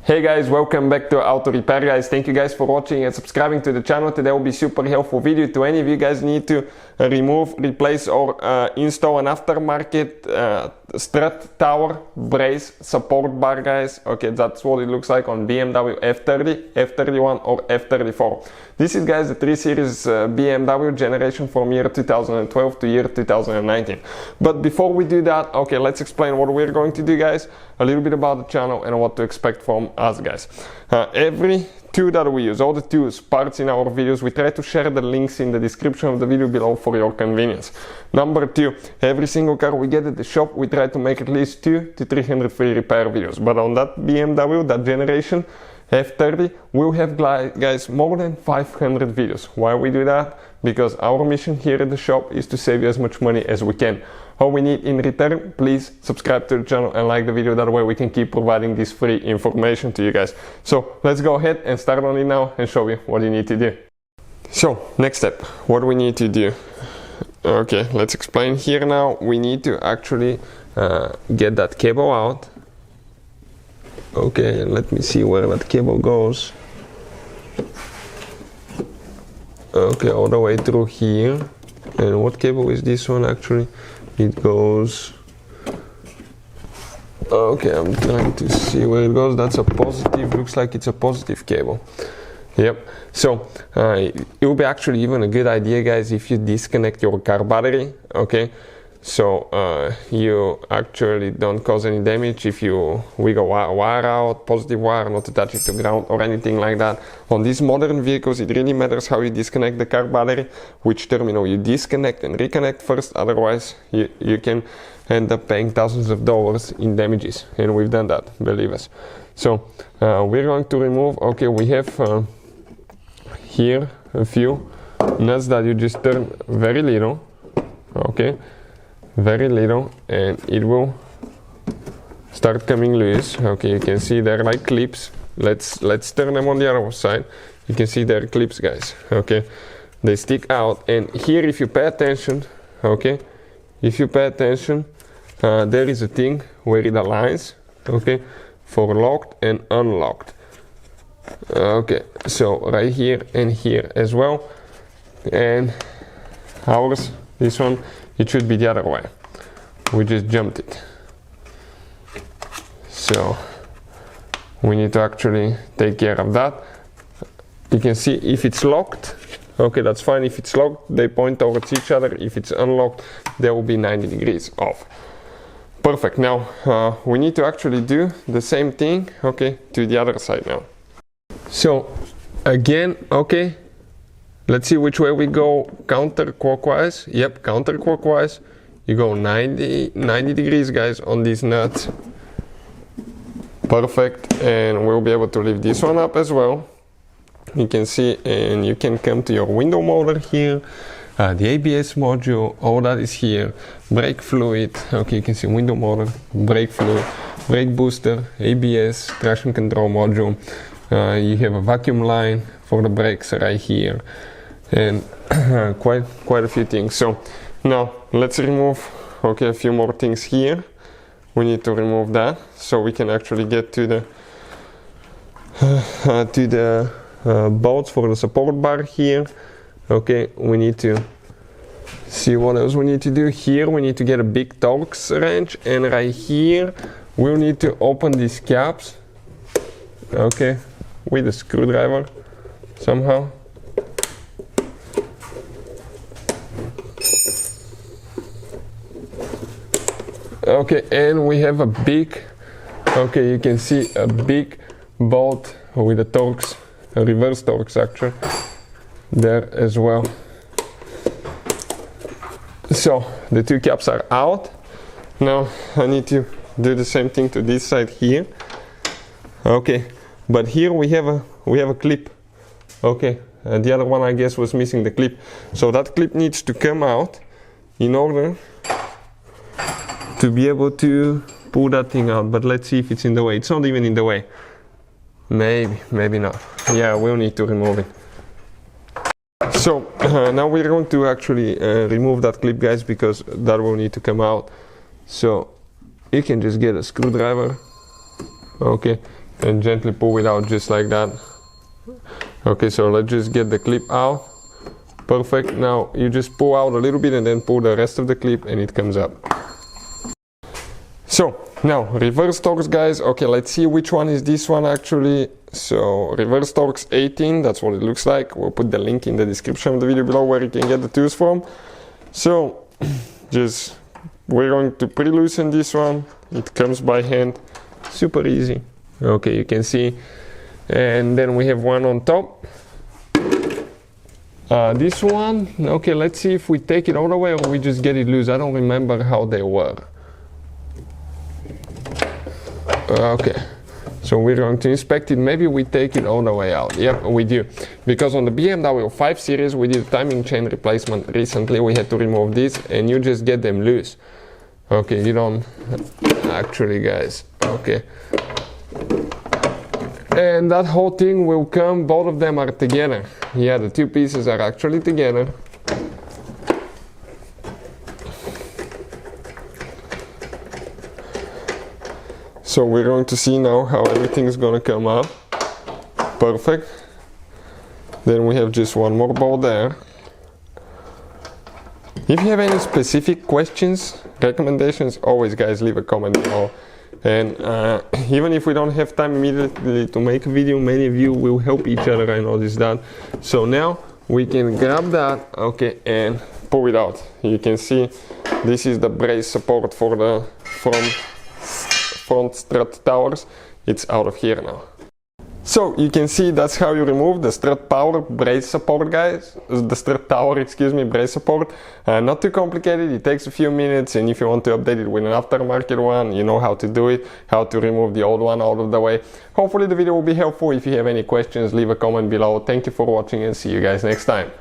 Hey guys, welcome back to Auto Repair guys. Thank you guys for watching and subscribing to the channel. Today will be super helpful video to any of you guys need to remove, replace or install an aftermarket strut tower brace support bar guys. Okay, that's what it looks like on BMW F30, F31 or F34. This is guys the 3 Series BMW generation from year 2012 to year 2019. But before we do that, okay, let's explain what we're going to do guys, a little bit about the channel and what to expect from us guys. Every tool that we use, all the tools, parts in our videos, we try to share the links in the description of the video below for your convenience. Number 2, every single car we get at the shop, we try to make at least 200 to 300 free repair videos. But on that BMW, that generation, F30, we'll have guys more than 500 videos. Why we do that? Because our mission here at the shop is to save you as much money as we can. All we need in return, please subscribe to the channel and like the video, that way we can keep providing this free information to you guys. So let's go ahead and start on it now and show you what you need to do. So next step, what we need to do. Okay, let's explain here now. We need to actually get that cable out. Okay, let me see where that cable goes. Okay, all the way through here. And what cable is this one actually? It goes... Okay, I'm trying to see where it goes. That's a positive, looks like it's a positive cable. Yep, so it will be actually even a good idea guys if you disconnect your car battery, okay? So you actually don't cause any damage if you wiggle wire out, positive wire, not attach it to ground or anything like that. On these modern vehicles it really matters how you disconnect the car battery, which terminal you disconnect and reconnect first, otherwise you can end up paying thousands of dollars in damages, and we've done that, believe us. So we're going to remove, okay, we have here a few nuts that you just turn very little, okay, very little, and it will start coming loose. Okay, you can see they're like clips. Let's turn them on the other side. You can see they're clips guys, okay, they stick out. And here if you pay attention, okay, if you pay attention, there is a thing where it aligns, okay, for locked and unlocked. Okay, so right here and here as well. And ours, this one, it should be the other way. We just jumped it. So we need to actually take care of that. You can see if it's locked, okay, that's fine. If it's locked, they point towards each other. If it's unlocked, they will be 90 degrees off. Perfect. Now we need to actually do the same thing, okay, to the other side now. So again, okay, let's see which way we go. Counterclockwise. Yep, counterclockwise. You go 90 degrees guys on these nuts. Perfect. And we'll be able to lift this one up as well. You can see, and you can come to your window motor here, the ABS module, all that is here. Brake fluid, okay, you can see window motor, brake fluid, brake booster, ABS, traction control module. You have a vacuum line for the brakes right here, and quite a few things. So now let's remove, okay, a few more things here. We need to remove that so we can actually get to the bolts for the support bar here. Okay, we need to see what else we need to do. Here we need to get a big Torx wrench, and right here we'll need to open these caps, okay, with a screwdriver somehow. Okay, and we have a big, okay, you can see a big bolt with a Torx, a reverse Torx actually, there as well. So the two caps are out. Now I need to do the same thing to this side here. Okay, but here we have a clip. Okay, the other one I guess was missing the clip, so that clip needs to come out in order to be able to pull that thing out. But let's see if it's in the way. It's not even in the way. Maybe not. Yeah, we'll need to remove it. So now we're going to actually remove that clip guys, because that will need to come out. So you can just get a screwdriver, okay, and gently pull it out just like that. Okay, so let's just get the clip out. Perfect. Now you just pull out a little bit and then pull the rest of the clip and it comes up. So now reverse Torx, guys. Okay, let's see which one is this one actually. So reverse Torx 18, that's what it looks like. We'll put the link in the description of the video below where you can get the tools from. So just we're going to pre-loosen this one. It comes by hand, super easy. Okay, you can see. And then we have one on top. This one, okay, let's see if we take it all the way or we just get it loose. I don't remember how they were. Okay, so we're going to inspect it. Maybe we take it all the way out. Yep, we do. Because on the BMW 5 Series, we did a timing chain replacement recently. We had to remove this and you just get them loose. Okay, you don't actually, guys. Okay. And that whole thing will come, both of them are together. Yeah, the two pieces are actually together. So we're going to see now how everything is going to come up. Perfect. Then we have just one more bolt there. If you have any specific questions, recommendations, always, guys, leave a comment below. And even if we don't have time immediately to make a video, many of you will help each other, I noticed that. So now we can grab that, okay, and pull it out. You can see this is the brace support for the front strut towers. It's out of here now. So you can see that's how you remove the strut power brace support, guys. The strut tower, excuse me, brace support. Not too complicated, it takes a few minutes, and if you want to update it with an aftermarket one, you know how to do it, how to remove the old one out of the way. Hopefully the video will be helpful. If you have any questions, leave a comment below. Thank you for watching and see you guys next time.